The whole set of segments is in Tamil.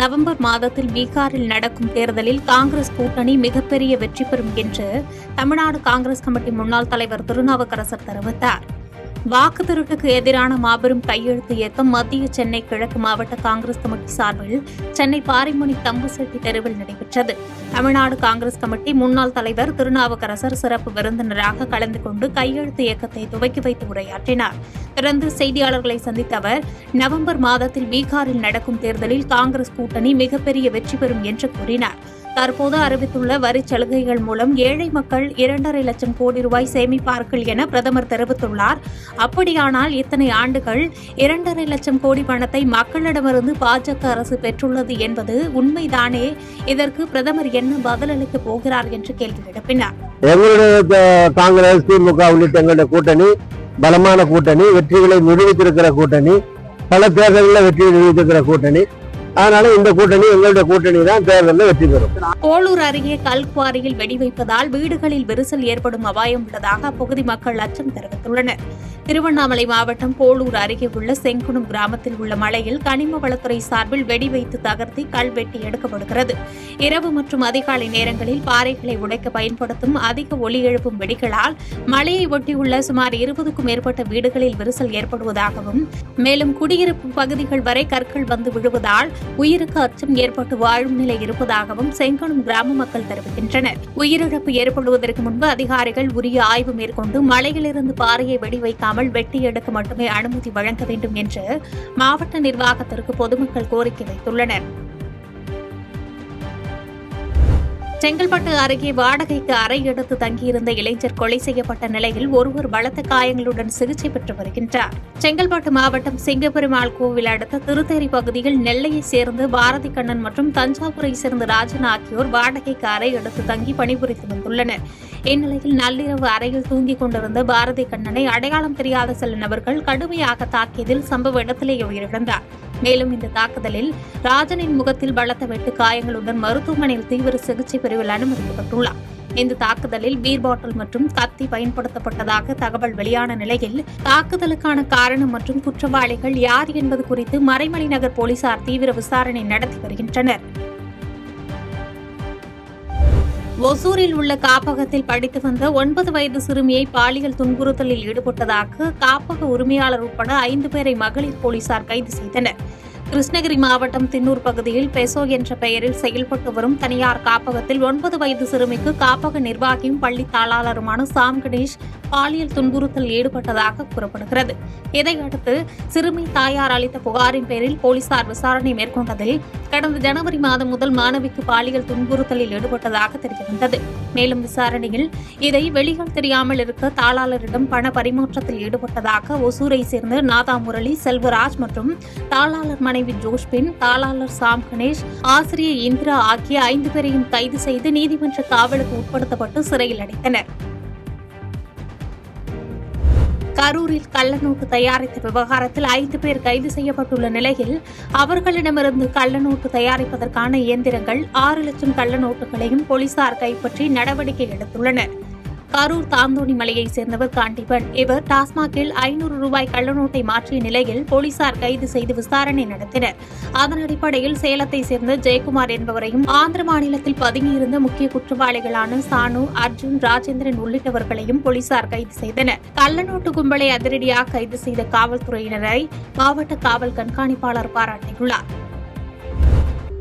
நவம்பர் மாதத்தில் பீகாரில் நடக்கும் தேர்தலில் காங்கிரஸ் கூட்டணி மிகப்பெரிய வெற்றி பெறும் என்று தமிழ்நாடு காங்கிரஸ் கமிட்டி முன்னாள் தலைவர் திருநாவுக்கரசர் தெரிவித்தார். வாக்கு திருட்டுக்கு எதிரான மாபெரும் கையெழுத்து இயக்கம் மத்திய சென்னை கிழக்கு மாவட்ட காங்கிரஸ் கமிட்டி சார்பில் சென்னை பாரிமுனை தம்புசெட்டி தெருவில் நடைபெற்றது. தமிழ்நாடு காங்கிரஸ் கமிட்டி முன்னாள் தலைவர் திருநாவுக்கரசர் சிறப்பு விருந்தினராக கலந்து கொண்டு கையெழுத்து இயக்கத்தை துவக்கி வைத்து உரையாற்றினார். தொடர்ந்து செய்தியாளர்களை சந்தித்த அவர், நவம்பர் மாதத்தில் பீகாரில் நடக்கும் தேர்தலில் காங்கிரஸ் கூட்டணி மிகப்பெரிய வெற்றி பெறும் என்று கூறினார். தற்போது அறிவித்துள்ள வரிச் சலுகைகள் மூலம் ஏழை மக்கள் 2.5 லட்சம் கோடி ரூபாய் சேமிப்பார்கள் என பிரதமர் தெரிவித்துள்ளார். அப்படியானால் இத்தனை ஆண்டுகள் 2.5 லட்சம் கோடி பணத்தை மக்களிடமிருந்து பாஜக அரசு பெற்றுள்ளது என்பது உண்மைதானே? இதற்கு பிரதமர் என்ன பதிலளிக்கப் போகிறார் என்று கேள்வி எழுப்பினார். எங்களுடைய காங்கிரஸ், திமுக உள்ளிட்ட எங்களுடைய கூட்டணி பலமான கூட்டணி, வெற்றிகளை நிரூபித்திருக்கிற கூட்டணி, பல தேர்தல்களில் வெற்றியை நிரூபித்திருக்கிற கூட்டணி. அதனால இந்த கூட்டணி எங்களுடைய கூட்டணி தான் தேர்தலில் வெற்றி பெறும். போலூர் அருகே கல்குவாரியில் வெடி வைப்பதால் வீடுகளில் விரிசல் ஏற்படும் அபாயம் உள்ளதாக அப்பகுதி மக்கள் அச்சம் தெரிவித்துள்ளனர். திருவண்ணாமலை மாவட்டம் போலூர் அருகே உள்ள செங்குணம் கிராமத்தில் உள்ள மலையில் கனிம வளத்துறை சார்பில் வெடி வைத்து தகர்த்தி கல்வெட்டி எடுக்கப்படுகிறது. இரவு மற்றும் அதிகாலை நேரங்களில் பாறைகளை உடைக்க பயன்படுத்தும் அதிக ஒலி எழுப்பும் வெடிகளால் மலையை ஒட்டியுள்ள சுமார் 20க்கும் மேற்பட்ட வீடுகளில் விரிசல் ஏற்படுவதாகவும், மேலும் குடியிருப்பு பகுதிகள் வரை கற்கள் வந்து விழுவதால் உயிருக்கு அச்சம் ஏற்பட்டு வாழும் நிலை இருப்பதாகவும் செங்குணம் கிராம மக்கள் தெரிவிக்கின்றனர். உயிரிழப்பு ஏற்படுவதற்கு முன்பு அதிகாரிகள் உரிய ஆய்வு மேற்கொண்டு மலையிலிருந்து பாறையை வெடி வைக்காமல் வெட்டி எடுக்க மட்டுமே அனுமதி வழங்க வேண்டும் என்று மாவட்ட நிர்வாகத்திற்கு பொதுமக்கள் கோரிக்கை வைத்துள்ளனர். செங்கல்பட்டு அருகே வாடகைக்கு அறை எடுத்து தங்கியிருந்த இளைஞர் கொலை செய்யப்பட்ட நிலையில் ஒருவர் பலத்த காயங்களுடன் சிகிச்சை பெற்று வருகின்றார். செங்கல்பட்டு மாவட்டம் சிங்கப்பெருமாள் கோவில் அடுத்த திருத்தேரி பகுதியில் நெல்லையை சேர்ந்த பாரதி கண்ணன் மற்றும் தஞ்சாவூரை சேர்ந்த ராஜன் ஆகியோர் வாடகைக்கு அறை எடுத்து தங்கி பணிபுரிந்து வந்துள்ளனர். இந்நிலையில் நள்ளிரவு அறையில் தூங்கிக் கொண்டிருந்த பாரதி கண்ணனை அடையாளம் தெரியாத சில நபர்கள் கடுமையாக தாக்கியதில் சம்பவ இடத்திலேயே உயிரிழந்தார். மேலும் இந்த தாக்குதலில் ராஜனின் முகத்தில் பலத்த வெட்டு காயங்களுடன் மருத்துவமனையில் தீவிர சிகிச்சை பிரிவில் அனுமதிக்கப்பட்டுள்ளார். இந்த தாக்குதலில் பீர் பாட்டில் மற்றும் கத்தி பயன்படுத்தப்பட்டதாக தகவல் வெளியான நிலையில் தாக்குதலுக்கான காரணம் மற்றும் குற்றவாளிகள் யார் என்பது குறித்து மறைமலை நகர் போலீசார் தீவிர விசாரணை நடத்தி வருகின்றனர். ஒசூரில் உள்ள காப்பகத்தில் படித்து வந்த 9 வயது சிறுமியை பாலியல் துன்புறுத்தலில் ஈடுபட்டதாக காப்பக உரிமையாளர் உட்பட 5 பேரை மகளிர் போலீசார் கைது செய்தனர். கிருஷ்ணகிரி மாவட்டம் தின்னூர் பகுதியில் பெசோ என்ற பெயரில் செயல்பட்டு வரும் தனியார் காப்பகத்தில் 9 வயது சிறுமிக்கு காப்பக நிர்வாகியும் பள்ளி தாளாளருமான சாம் கணேஷ் பாலியல் துன்புறுத்தல் ஈடுபட்டதாக கூறப்படுகிறது. இதையடுத்து சிறுமி தாயார் அளித்த புகாரின் பேரில் போலீசார் விசாரணை மேற்கொண்டதில் கடந்த ஜனவரி மாதம் முதல் மாணவிக்கு பாலியல் துன்புறுத்தலில் ஈடுபட்டதாக தெரியவந்தது. மேலும் விசாரணையில் இதை வெளியில் தெரியாமல் இருக்க தாளாளரிடம் பண பரிமாற்றத்தில் ஈடுபட்டதாக ஒசூரை சேர்ந்த நாதா முரளி, செல்வராஜ் மற்றும் தாளாளர் மனைவி ஜோஷ்பின், தாளாளர் சாம் கணேஷ், ஆசிரியர் இந்திரா ஆகிய 5 பேரையும் கைது செய்து நீதிமன்ற காவலுக்கு உட்படுத்தப்பட்டு சிறையில் அடைத்தனர். கரூரில் கள்ளநோட்டு தயாரித்த விவகாரத்தில் 5 பேர் கைது செய்யப்பட்டுள்ள நிலையில் அவர்களிடமிருந்து கள்ளநோட்டு தயாரிப்பதற்கான இயந்திரங்கள் 6 லட்சம் கள்ளநோட்டுகளையும் போலீசார் கைப்பற்றி நடவடிக்கை எடுத்துள்ளனர். கரூர் தாந்தோணி மலையைச் சேர்ந்தவர் காண்டிபன். இவர் டாஸ்மாகில் 500 ரூபாய் கள்ளநோட்டை மாற்றிய நிலையில் போலீசார் கைது செய்து விசாரணை நடத்தினர். அதன் அடிப்படையில் சேலத்தை சேர்ந்த ஜெயக்குமார் என்பவரையும், ஆந்திர மாநிலத்தில் பதுங்கியிருந்த முக்கிய குற்றவாளிகளான சானு, அர்ஜுன், ராஜேந்திரன் உள்ளிட்டவர்களையும் போலீசார் கைது செய்தனர். கள்ளநோட்டு கும்பலை அதிரடியாக கைது செய்த காவல்துறையினரை மாவட்ட காவல் கண்காணிப்பாளர் பாராட்டியுள்ளார்.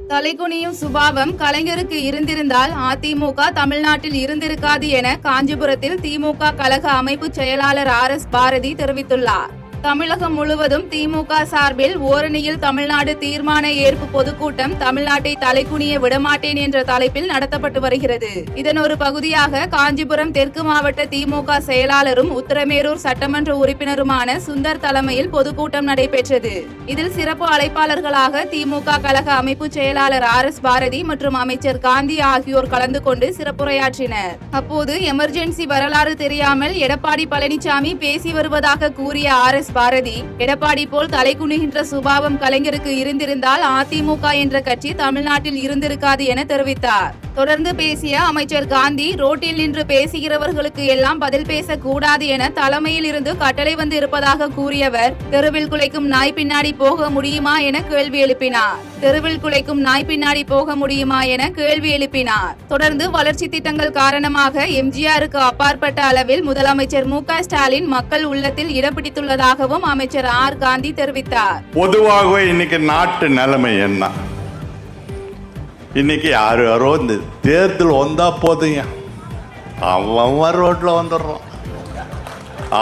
தலைகுனியும் சுபாவம் கலைஞருக்கு இருந்திருந்தால் அதிமுக தமிழ்நாட்டில் இருந்திருக்காது என காஞ்சிபுரத்தில் திமுக கழக அமைப்பு செயலாளர் RS பாரதி தெரிவித்துள்ளார். தமிழகம் முழுவதும் திமுக சார்பில் ஓரணியில் தமிழ்நாடு தீர்மான ஏற்பு பொதுக்கூட்டம் தமிழ்நாட்டை தலைகுனிய விடமாட்டேன் என்ற தலைப்பில் நடத்தப்பட்டு வருகிறது. இதன் ஒரு பகுதியாக காஞ்சிபுரம் தெற்கு மாவட்ட திமுக செயலாளரும் உத்தரமேரூர் சட்டமன்ற உறுப்பினருமான சுந்தர் தலைமையில் பொதுக்கூட்டம் நடைபெற்றது. இதில் சிறப்பு அழைப்பாளர்களாக திமுக கழக அமைப்பு செயலாளர் RS பாரதி மற்றும் அமைச்சர் காந்தி ஆகியோர் கலந்து கொண்டு சிறப்புரையாற்றினர். அப்போது எமர்ஜென்சி வரலாறு தெரியாமல் எடப்பாடி பழனிசாமி பேசி வருவதாக கூறிய RS பாரதி, எடப்பாடி போல் தலைகுனிகின்ற சுபாவம் கலைஞருக்கு இருந்திருந்தால் அதிமுக என்ற கட்சி தமிழ்நாட்டில் இருந்திருக்காது என தெரிவித்தார். தொடர்ந்து பேசிய அமைச்சர் காந்தி, ரோட்டில் நின்று பேசுகிறவர்களுக்கு எல்லாம் பதில் பேசக்கூடாது என தலைமையில் இருந்து கட்டளை வந்து இருப்பதாக கூறியவர், தெருவில் குலைக்கும் நாய் பின்னாடி போக முடியுமா என கேள்வி எழுப்பினார். தெருவில் குலைக்கும் நாய் பின்னாடி போக முடியுமா என கேள்வி எழுப்பினார். தொடர்ந்து வளர்ச்சி திட்டங்கள் காரணமாக எம்ஜிஆருக்கு அப்பாற்பட்ட அளவில் முதலமைச்சர் மு.க. ஸ்டாலின் மக்கள் உள்ளத்தில் இடம் பிடித்துள்ளதாகவும் அமைச்சர் ஆர். காந்தி தெரிவித்தார். பொதுவாகவே இன்னைக்கு நாட்டு நிலைமை என்ன? இன்னைக்கு யாரோ இந்த தேர்தல் வந்தா போதுங்க, அவன் ரோட்ல வந்துடுறான்,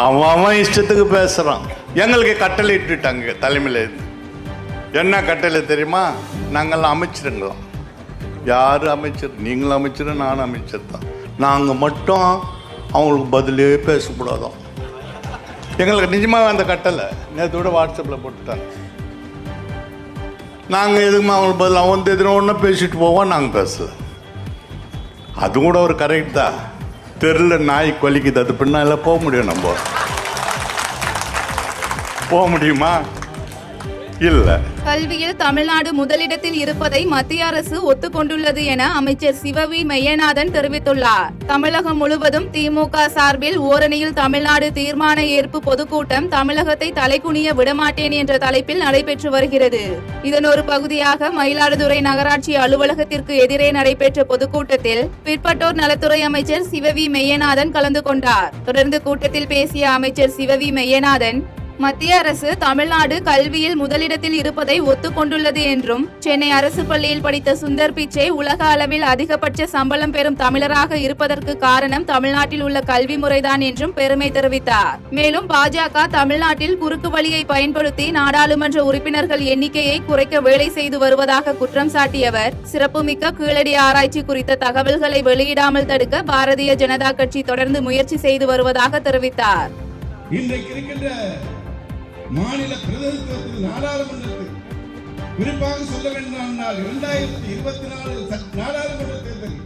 அவன் இஷ்டத்துக்கு பேசுறான். எங்களுக்கு கட்டளை இட்டுட்டாங்க தலைமையில இருந்து. என்ன கட்டளை தெரியுமா? நாங்கள்லாம் அமைச்சிருங்களாம். யாரு அமைச்சர்? நீங்களும் அமைச்சர், நானும் அமைச்சர் தான். நாங்கள் மட்டும் அவங்களுக்கு பதிலே பேசக்கூடாதான். எங்களுக்கு நிஜமாக அந்த கட்டளை நேற்றோட வாட்ஸ்அப்பில் போட்டுட்டாங்க. நாங்கள் எதுக்குமா அவங்களுக்கு பதில் அவன் எதுனா ஒன்றா பேசிட்டு போவோம், நாங்கள் பேசல. அது கூட ஒரு கரெக்ட் தான். தெருவில் நாய் கொலிக்குது, அது பின்னால போக முடியும், நம்ம போக முடியுமா? இல்லை. கல்வியில் தமிழ்நாடு முதலிடத்தில் இருப்பதை மத்திய அரசு ஒத்துக்கொண்டுள்ளது என அமைச்சர் சிவவி மெய்யநாதன் தெரிவித்துள்ளார். தமிழகம் முழுவதும் திமுக சார்பில் ஓரணியில் தமிழ்நாடு தீர்மான ஏற்பு பொதுக்கூட்டம் தமிழகத்தை தலைகுனிய விடமாட்டேன் என்ற தலைப்பில் நடைபெற்று வருகிறது. இதன் ஒரு பகுதியாக மயிலாடுதுறை நகராட்சி அலுவலகத்திற்கு எதிரே நடைபெற்ற பொதுக்கூட்டத்தில் பிற்பட்டோர் நலத்துறை அமைச்சர் சிவவி மெய்யநாதன் கலந்து கொண்டார். தொடர்ந்து கூட்டத்தில் பேசிய அமைச்சர் சிவவி மெய்யநாதன், மத்திய அரசு தமிழ்நாடு கல்வியில் முதலிடத்தில் இருப்பதை ஒத்துக்கொண்டுள்ளது என்றும், சென்னை அரசு பள்ளியில் படித்த சுந்தர் பிச்சை உலக அளவில் அதிகபட்ச சம்பளம் பெறும் தமிழராக இருப்பதற்கு காரணம் தமிழ்நாட்டில் உள்ள கல்வி முறைதான் என்றும் பெருமை தெரிவித்தார். மேலும் பாஜக தமிழ்நாட்டில் குறுக்கு வழியை பயன்படுத்தி நாடாளுமன்ற உறுப்பினர்கள் எண்ணிக்கையை குறைக்க வேலை செய்து வருவதாக குற்றம் சாட்டியவர், சிறப்புமிக்க கீழடி ஆராய்ச்சி குறித்த தகவல்களை வெளியிடாமல் தடுக்க பாரதிய ஜனதா கட்சி தொடர்ந்து முயற்சி செய்து வருவதாக தெரிவித்தார். மாநில பிரதிநிதித்துவத்தில் நாடாளுமன்றத்தில் குறிப்பாக சொல்ல வேண்டுமானால் 2024 நாடாளுமன்ற தேர்தலில்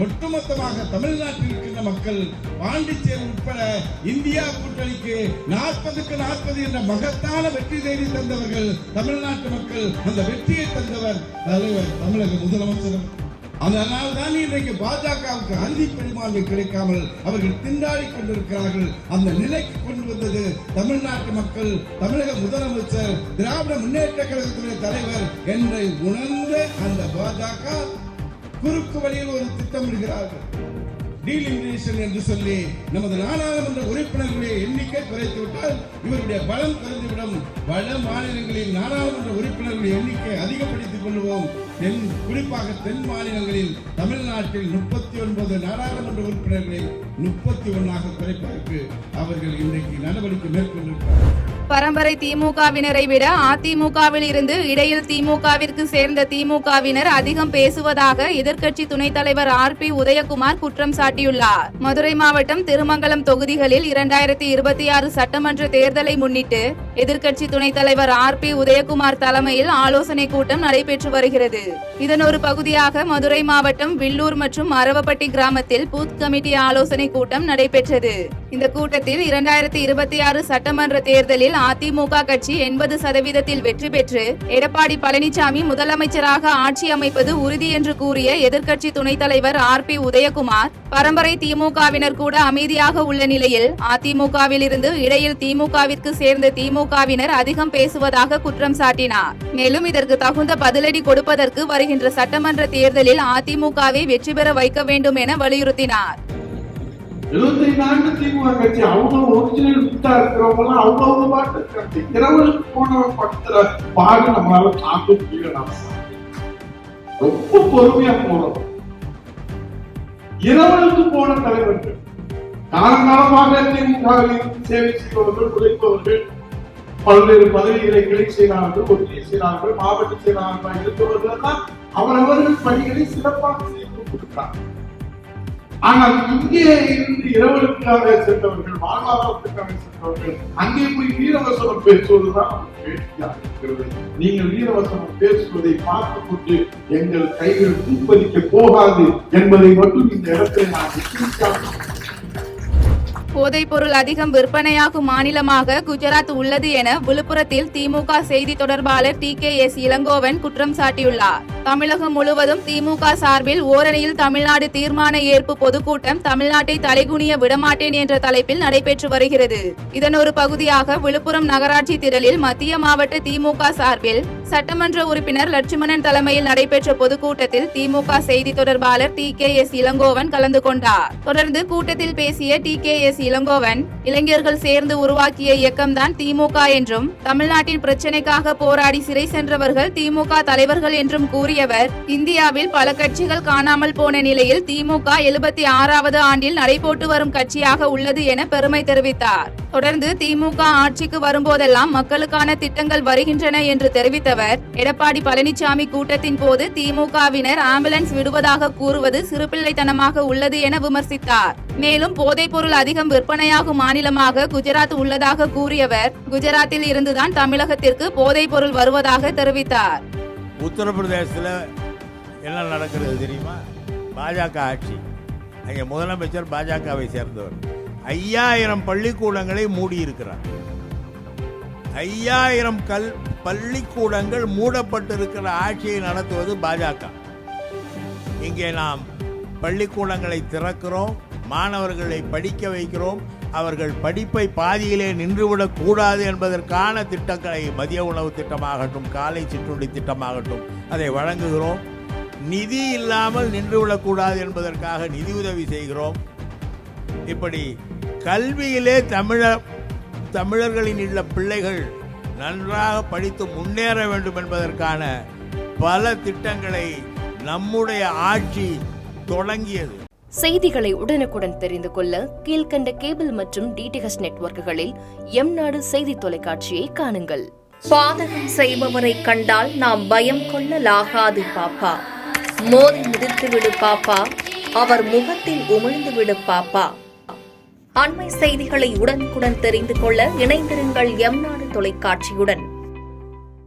ஒட்டுமொத்தமாக தமிழ்நாட்டில் இருக்கின்ற மக்கள், பாண்டிச்சேரி உட்பட இந்தியா கூட்டணிக்கு 40க்கு 40 என்ற மகத்தான வெற்றி தேடி தந்தவர்கள் தமிழ்நாட்டு மக்கள். அந்த வெற்றியை தந்தவர் தலைவர் தமிழக முதலமைச்சர். அதனால் தான் இன்றைக்கு பாஜகவுக்கு அந்தி பெரும்பான்மை கிடைக்காமல் அவர்கள் திண்டாடி கொண்டிருக்கிறார்கள். அந்த நிலைக்கு கொண்டு வந்தது தமிழ்நாட்டு மக்கள், தமிழக முதலமைச்சர், திராவிட முன்னேற்ற கழகத்துடைய தலைவர் என்று உணர்ந்த அந்த பாஜக குறுக்கு வழியில் ஒரு திட்டமிடுகிறார்கள். டீலிமினேஷன் என்று சொல்லி நமது நாடாளுமன்ற உறுப்பினர்களுடைய எண்ணிக்கை குறைத்துவிட்டால் இவருடைய பலம் குறைந்துவிடும். வட மாநிலங்களில் நாடாளுமன்ற உறுப்பினர்களுடைய எண்ணிக்கை அதிகப்படுத்திக் கொள்வோம். குறிப்பாக தென் மாநிலங்களில் தமிழ்நாட்டில் 39 நாடாளுமன்ற உறுப்பினர்களை 31 குறைப்பதற்கு அவர்கள் இன்றைக்கு நடவடிக்கை மேற்கொண்டிருக்கிறார்கள். பரம்பரை திமுகவினரை விட அதிமுகவில் இருந்து இடையில் திமுகவிற்கு சேர்ந்த திமுகவினர் அதிகம் பேசுவதாக எதிர்க்கட்சி துணைத் தலைவர் ஆர்.பி. உதயகுமார் குற்றம் சாட்டியுள்ளார். மதுரை மாவட்டம் திருமங்கலம் தொகுதிகளில் 2026 சட்டமன்ற தேர்தலை முன்னிட்டு எதிர்க்கட்சி துணைத் தலைவர் ஆர்.பி. உதயகுமார் தலைமையில் ஆலோசனை கூட்டம் நடைபெற்று வருகிறது. இதன் ஒரு பகுதியாக மதுரை மாவட்டம் வில்லூர் மற்றும் அரவப்பட்டி கிராமத்தில் பூத் கமிட்டி ஆலோசனை கூட்டம் நடைபெற்றது. இந்த கூட்டத்தில் 2026 சட்டமன்ற தேர்தலில் அதிமுக கட்சி 80% வெற்றி பெற்று எடப்பாடி பழனிசாமி முதலமைச்சராக ஆட்சி அமைப்பது உறுதி என்று கூறிய எதிர்க்கட்சி துணைத் தலைவர் ஆர்.பி. உதயகுமார், பரம்பரை திமுகவினர் கூட அமைதியாக உள்ள நிலையில் அதிமுகவில் இருந்து இடையில் திமுகவிற்கு சேர்ந்த திமுகவினர் அதிகம் பேசுவதாக குற்றம் சாட்டினார். மேலும் இதற்கு தகுந்த பதிலடி கொடுப்பதற்கு வருகின்ற சட்டமன்ற தேர்தலில் அதிமுகவை வெற்றி பெற வைக்க வேண்டும் என வலியுறுத்தினார். 75 ஆண்டு திமுக கட்சி அவங்க ஒரிஜினல் வித்தா இருக்கிறவங்க அவங்க பாட்டு இருக்காங்க. இரவலுக்கு போனவன் படுத்துற பாடு நம்மளால தாக்க முடியல. ரொம்ப பொறுமையா போறோம். இரவலுக்கு போன தலைவர்கள், காலங்காலமாக திமுகவில் சேவை செய்பவர்கள், உழைப்பவர்கள், பல்வேறு பதவிகளை கிளை செய்கிறார்கள், ஒன்றிய செய்கிறார்கள், மாவட்ட செயலாளர்கள் இருப்பவர்கள் தான் அவரவர்கள் பணிகளை சிறப்பாக செய்து கொடுக்கிறார். ஆனால் இங்கே இருந்து இரவலுக்காக சென்றவர்கள், வாழ்வாதாரத்துக்காக சென்றவர்கள் அங்கே போய் வீரவசனம் பேசுவதுதான் வேடிக்கையாக இருக்கிறது. நீங்கள் வீரவசனம் பேசுவதை பார்த்துக் கொண்டு எங்கள் கைகள் தூப்பதிக்க போகாது என்பதை மட்டும் இந்த இடத்தில் நான் போதைப்பொருள் அதிகம் விற்பனையாகும் மாநிலமாக குஜராத் உள்ளது என விழுப்புரத்தில் திமுக செய்தி தொடர்பாளர் TKS இளங்கோவன் குற்றம் சாட்டியுள்ளார். தமிழகம் முழுவதும் திமுக சார்பில் ஓரணியில் தமிழ்நாடு தீர்மான ஏற்பு பொதுக்கூட்டம் தமிழ்நாட்டை தலைகுனிய விடமாட்டேன் என்ற தலைப்பில் நடைபெற்று வருகிறது. இதன் ஒரு பகுதியாக விழுப்புரம் நகராட்சி திடலில் மத்திய மாவட்ட திமுக சார்பில் சட்டமன்ற உறுப்பினர் லட்சுமணன் தலைமையில் நடைபெற்ற பொதுக்கூட்டத்தில் திமுக செய்தி தொடர்பாளர் TKS இளங்கோவன் கலந்து கொண்டார். தொடர்ந்து கூட்டத்தில் பேசிய TKS இளங்கோவன், இளைஞர்கள் சேர்ந்து உருவாக்கிய இயக்கம்தான் திமுக என்றும், தமிழ்நாட்டின் பிரச்சினைக்காக போராடி சிறை சென்றவர்கள் திமுக தலைவர்கள் என்றும் கூறியவர், இந்தியாவில் பல கட்சிகள் காணாமல் போன நிலையில் திமுக 76வது ஆண்டில் நடைபோட்டு வரும் கட்சியாக உள்ளது என பெருமை தெரிவித்தார். தொடர்ந்து திமுக ஆட்சிக்கு வரும்போதெல்லாம் மக்களுக்கான திட்டங்கள் வருகின்றன என்று தெரிவித்தவர், எடப்பாடி பழனிசாமி கூட்டத்தின் போது திமுகவினர் ஆம்புலன்ஸ் விடுவதாக கூறுவது சிறுபிள்ளைத்தனமாக உள்ளது என விமர்சித்தார். மேலும் போதைப்பொருள் அதிகம் விற்பனையாகும் மாநிலமாக குஜராத் உள்ளதாக கூறியவர், குஜராத்தில் இருந்துதான் தமிழகத்திற்கு போதைப்பொருள் வருவதாக தெரிவித்தார். உத்தரப்பிரதேசத்தில் என்ன நடக்கிறது தெரியுமா? பாஜக ஆட்சி. அங்கே முதலமைச்சர் பாஜகவை சேர்ந்தவர். 5000 பள்ளிக்கூடங்களை மூடி இருக்கிறார். 5000 பள்ளிக்கூடங்கள் மூடப்பட்டிருக்கிற ஆட்சியை நடத்துவது பாஜக. இங்கே நாம் பள்ளிக்கூடங்களை திறக்கிறோம், மாணவர்களை படிக்க வைக்கிறோம், அவர்கள் படிப்பை பாதியிலே நின்றுவிடக் கூடாது என்பதற்கான திட்டங்களை, மதிய உணவு திட்டமாகட்டும், காலை சிற்றுண்டி திட்டமாகட்டும், அதை வழங்குகிறோம். நிதி இல்லாமல் நின்றுவிடக்கூடாது என்பதற்காக நிதியுதவி செய்கிறோம். இப்படி கல்வியிலே தமிழர்களின் உள்ள பிள்ளைகள் நன்றாக படித்து முன்னேற வேண்டும் என்பதற்கான பல திட்டங்களை நம்முடைய ஆட்சி தொடங்கியது. செய்திகளை உடனுக்குடன் தெரிந்து கொள்ள கீழ்கண்ட கேபிள் மற்றும் DTH நெட்வொர்க்குகளில் எம்நாடு செய்தி தொலைக்காட்சியை காணுங்கள். பாதகம் செய்பவரை கண்டால் நாம் பயம் கொள்ளலாகாது பாப்பா. மோதி மிதித்து விடு பாப்பா, அவர் முகத்தில் உமிழ்ந்து விடு பாப்பா. அண்மை செய்திகளை உடனுக்குடன் தெரிந்து கொள்ள இணைந்திருங்கள் எம்நாடு தொலைக்காட்சியுடன்.